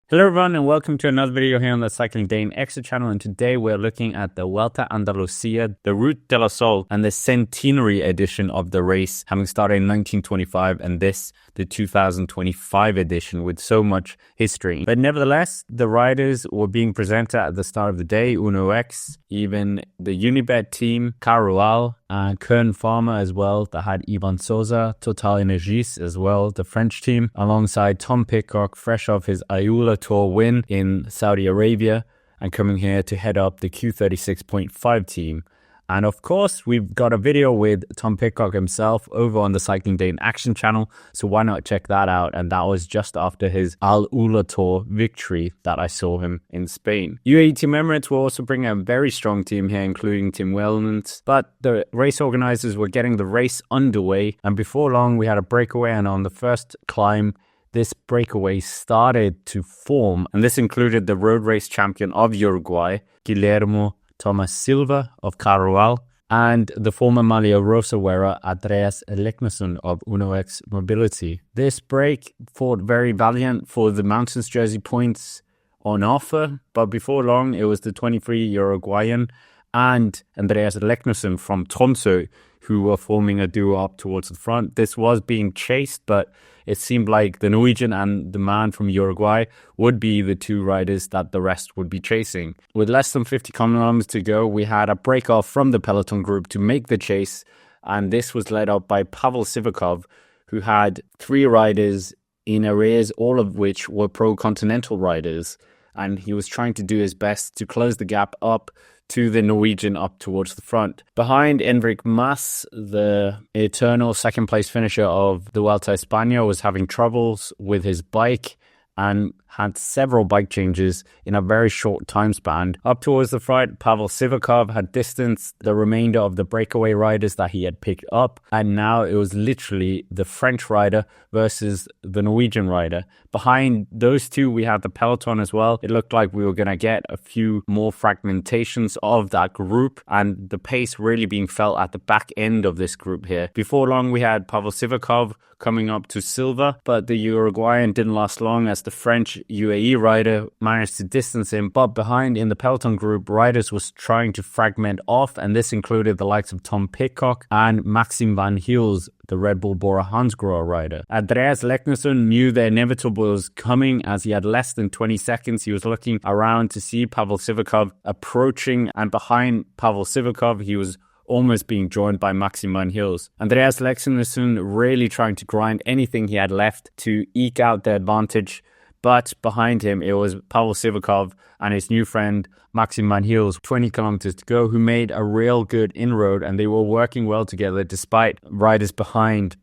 Hello everyone and welcome to another video here on the Cycling Day in Extra channel, and today we're looking at the Vuelta Andalucía, the Route de la Sol, and the centenary edition of the race, having started in 1925, and this, the 2025 edition, with so much history. But nevertheless, the riders were being presented at the start of the day, UNOX, even the Unibet team, Carual, and Kern Pharma as well, that had Ivan Sosa, Total Energies as well, the French team, alongside Tom Pidcock, fresh off his Ayula Tour win in Saudi Arabia, and coming here to head up the Q36.5 team. And of course, we've got a video with Tom Pidcock himself over on the Cycling Day in Action channel, so why not check that out? And that was just after his Al Ula Tour victory that I saw him in Spain. UAE Team Emirates will also bring a very strong team here, including Tim Wellens, but the race organizers were getting the race underway, and before long we had a breakaway, and on the first climb, this breakaway started to form, and this included the road race champion of Uruguay, Guillermo Thomas Silva of Carual, and the former Maglia Rosa wearer Andreas Leknesson of UNOX Mobility. This break fought very valiant for the Mountains jersey points on offer, but before long it was the 23 Uruguayan and Andreas Leknesson from Tromsø who were forming a duo up towards the front. This was being chased, but it seemed like the Norwegian and the man from Uruguay would be the two riders that the rest would be chasing. With less than 50 kilometers to go, we had a break off from the peloton group to make the chase, and this was led up by Pavel Sivakov, who had three riders in arrears, all of which were pro-continental riders, and he was trying to do his best to close the gap up to the Norwegian up towards the front. Behind Enric Mas, the eternal second place finisher of the Vuelta España, was having troubles with his bike and had several bike changes in a very short time span. Up towards the front, Pavel Sivakov had distanced the remainder of the breakaway riders that he had picked up, and now it was literally the French rider versus the Norwegian rider. Behind those two, we had the peloton as well. It looked like we were going to get a few more fragmentations of that group, and the pace really being felt at the back end of this group here. Before long, we had Pavel Sivakov coming up to Silva, but the Uruguayan didn't last long as the French UAE rider managed to distance him. But behind in the peloton group, riders was trying to fragment off, and this included the likes of Tom Pidcock and Maxim van Heels, the Red Bull Bora Hansgrohe rider. Andreas Leknesson knew the inevitable was coming as he had less than 20 seconds. He was looking around to see Pavel Sivakov approaching, and behind Pavel Sivakov, he was almost being joined by Maxim van Heels. Andreas Leknesson really trying to grind anything he had left to eke out the advantage, but behind him it was Pavel Sivakov and his new friend Maxim van Heels, 20 kilometers to go, who made a real good inroad, and they were working well together despite riders behind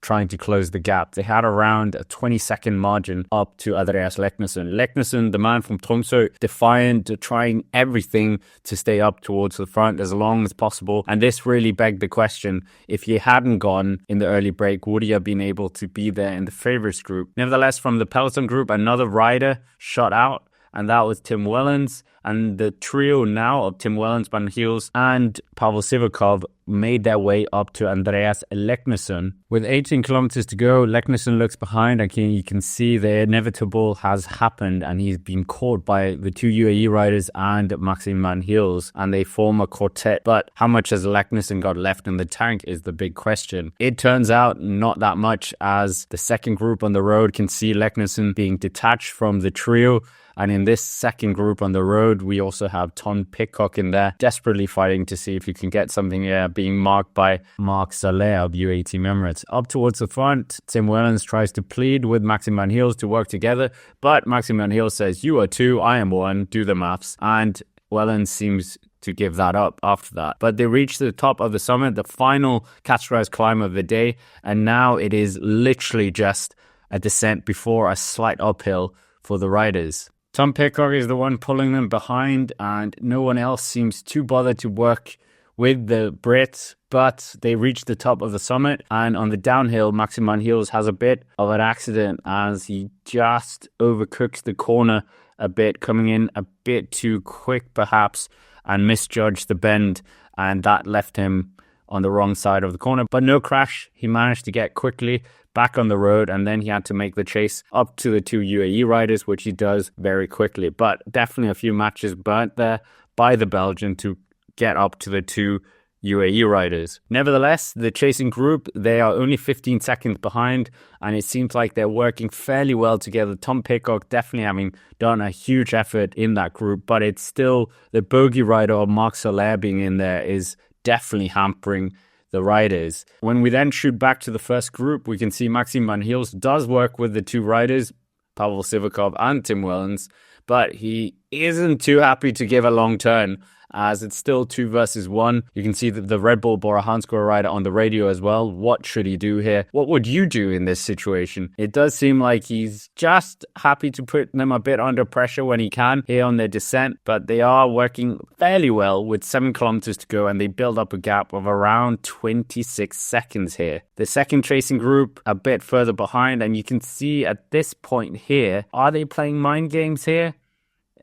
trying to close the gap. They had around a 20-second margin up to Andreas Leknesson. Leknesson, the man from Tromsø, defiant, trying everything to stay up towards the front as long as possible. And this really begged the question, if he hadn't gone in the early break, would he have been able to be there in the favorites group? Nevertheless, from the peloton group, another rider shot out, and that was Tim Wellens. And the trio now of Tim Wellens, Van Heels, and Pavel Sivakov made their way up to Andreas Leknesson. With 18 kilometers to go, Leknesson looks behind, and you can see the inevitable has happened, and he's been caught by the two UAE riders and Maxim van Heels, and they form a quartet. But how much has Leknesson got left in the tank is the big question. It turns out not that much, as the second group on the road can see Leknesson being detached from the trio. And in this second group on the road, we also have Tom Pidcock in there, desperately fighting to see if he can get something here, being marked by Marc Saleh of UAE Team Emirates. Up towards the front, Tim Wellens tries to plead with Maxim van Heels to work together, but Maxim van Heels says, "You are two, I am one, do the maths." And Wellens seems to give that up after that. But they reached the top of the summit, the final categorized climb of the day, and now it is literally just a descent before a slight uphill for the riders. Tom Pidcock is the one pulling them behind, and no one else seems too bothered to work with the Brits, but they reach the top of the summit, and on the downhill, Maxim van Heels has a bit of an accident as he just overcooks the corner a bit, coming in a bit too quick perhaps, and misjudged the bend, and that left him on the wrong side of the corner. But no crash, he managed to get quickly back on the road, and then he had to make the chase up to the two UAE riders, which he does very quickly. But definitely a few matches burnt there by the Belgian to get up to the two UAE riders. Nevertheless, the chasing group, they are only 15 seconds behind, and it seems like they're working fairly well together. Tom Pidcock definitely having done a huge effort in that group, but it's still the bogey rider of Marc Soler being in there is definitely hampering the riders. When we then shoot back to the first group, we can see Maxime Van Heels does work with the two riders, Pavel Sivakov and Tim Wellens, but he isn't too happy to give a long turn, as it's still 2 versus 1. You can see that the Red Bull Bora Hansgrohe rider on the radio as well. What should he do here? What would you do in this situation? It does seem like he's just happy to put them a bit under pressure when he can here on their descent, but they are working fairly well with 7 kilometers to go, and they build up a gap of around 26 seconds here. The second chasing group a bit further behind, and you can see at this point here, are they playing mind games here?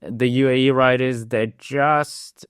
The UAE riders, they're just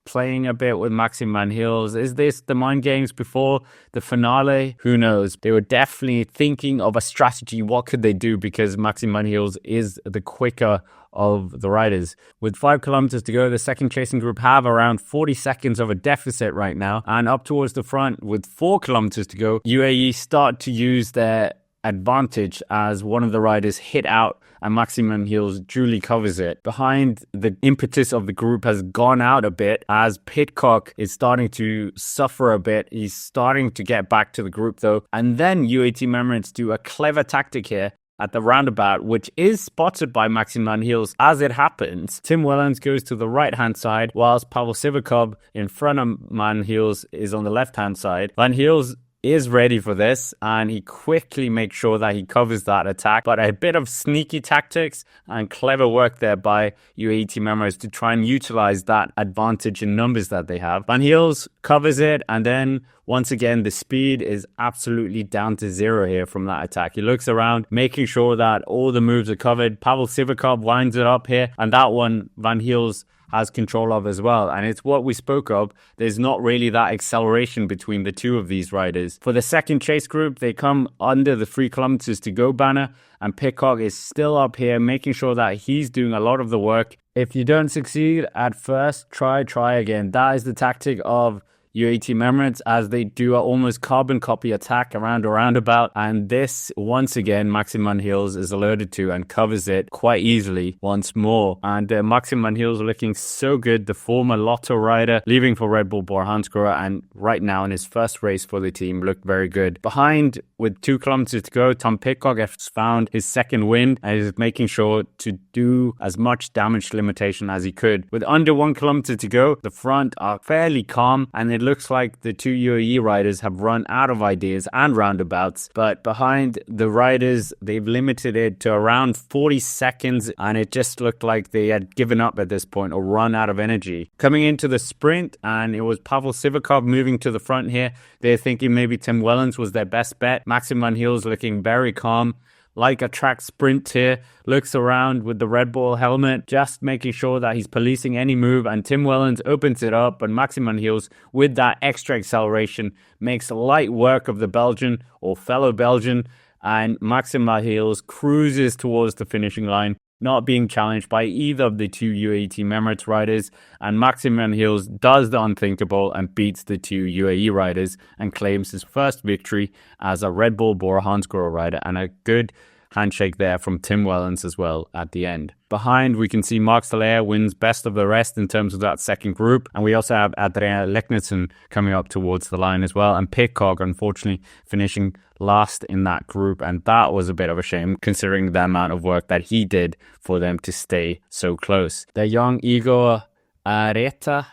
playing a bit with Maxime Van Heels. Is this the mind games before the finale? Who knows? They were definitely thinking of a strategy. What could they do? Because Maxime Van Heels is the quicker of the riders. With 5 kilometers to go, the second chasing group have around 40 seconds of a deficit right now. And up towards the front with 4 kilometers to go, UAE start to use their advantage as one of the riders hit out and Maxime Van Heels duly covers it. Behind, the impetus of the group has gone out a bit as Pidcock is starting to suffer a bit. He's starting to get back to the group though. And then UAE Team Emirates do a clever tactic here at the roundabout, which is spotted by Maxime Van Heels. As it happens, Tim Wellens goes to the right-hand side, whilst Pavel Sivakov in front of Van Heels is on the left-hand side. Van Heels is ready for this, and he quickly makes sure that he covers that attack. But a bit of sneaky tactics and clever work there by UAE team members to try and utilize that advantage in numbers that they have. Van Heels covers it, and then once again, the speed is absolutely down to 0 here from that attack. He looks around, making sure that all the moves are covered. Pavel Sivakov winds it up here, and that one Van Heels has control of as well. And it's what we spoke of. There's not really that acceleration between the two of these riders. For the second chase group, they come under the 3 kilometers to go banner, and Pidcock is still up here, making sure that he's doing a lot of the work. If you don't succeed at first, try again. That is the tactic of UAE Team Emirates, as they do an almost carbon copy attack around a roundabout, and this once again Maxime Van Heels is alerted to and covers it quite easily once more. And Maxime Van Heels looking so good, the former Lotto rider leaving for Red Bull Bora Hansgrohe, and right now in his first race for the team looked very good. Behind with 2 kilometers to go, Tom Pidcock has found his second wind and is making sure to do as much damage limitation as he could. With under 1 kilometer to go, the front are fairly calm, and it looks like the two UAE riders have run out of ideas and roundabouts. But behind the riders, they've limited it to around 40 seconds, and it just looked like they had given up at this point or run out of energy. Coming into the sprint, and it was Pavel Sivakov moving to the front here. They're thinking maybe Tim Wellens was their best bet. Maxime Van Heels looking very calm, like a track sprint here, looks around with the Red Bull helmet, just making sure that he's policing any move, and Tim Wellens opens it up, and Maxime Van Heels, with that extra acceleration, makes light work of the Belgian or fellow Belgian, and Maxime Van Heels cruises towards the finishing line, not being challenged by either of the two UAE Team Emirates riders, and Maxime Van Heels does the unthinkable and beats the two UAE riders and claims his first victory as a Red Bull Bora Hansgrohe rider, and a good handshake there from Tim Wellens as well at the end. Behind, we can see Marc Soler wins best of the rest in terms of that second group, and we also have Adrian Leknessem coming up towards the line as well, and Pidcock unfortunately finishing last in that group, and that was a bit of a shame considering the amount of work that he did for them to stay so close. The young Igor Areta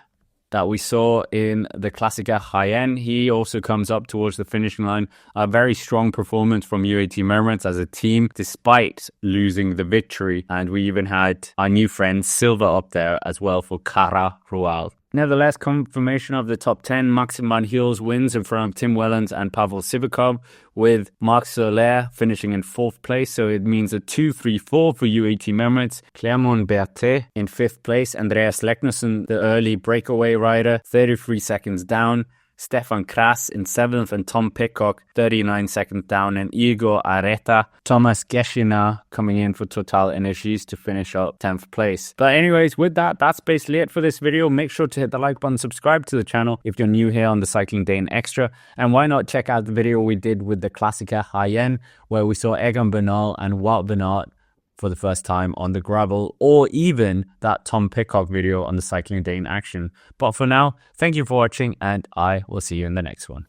that we saw in the Klassiker Jaén, he also comes up towards the finishing line. A very strong performance from UAE Team Emirates as a team, despite losing the victory. And we even had our new friend Silva up there as well for Cara Royal. Nevertheless, confirmation of the top 10. Maxime Van Heels wins in front of Tim Wellens and Pavel Sivakov, with Marc Soler finishing in 4th place. So it means a 2-3-4 for UAE Team Emirates. Clermont Berthet in 5th place. Andreas Leknessem, the early breakaway rider, 33 seconds down. Stefan Kras in 7th, and Tom Pidcock 39 seconds down, and Igor Areta, Thomas Geschina coming in for Total Energies to finish up 10th place. But anyways, with that, that's basically it for this video. Make sure to hit the like button, subscribe to the channel if you're new here on the Cycling Dane Extra, and why not check out the video we did with the Klassiker High-End, where we saw Egan Bernal and Wout van Aert for the first time on the gravel, or even that Tom Pidcock video on the Cycling Dane Action. But for now, thank you for watching, and I will see you in the next one.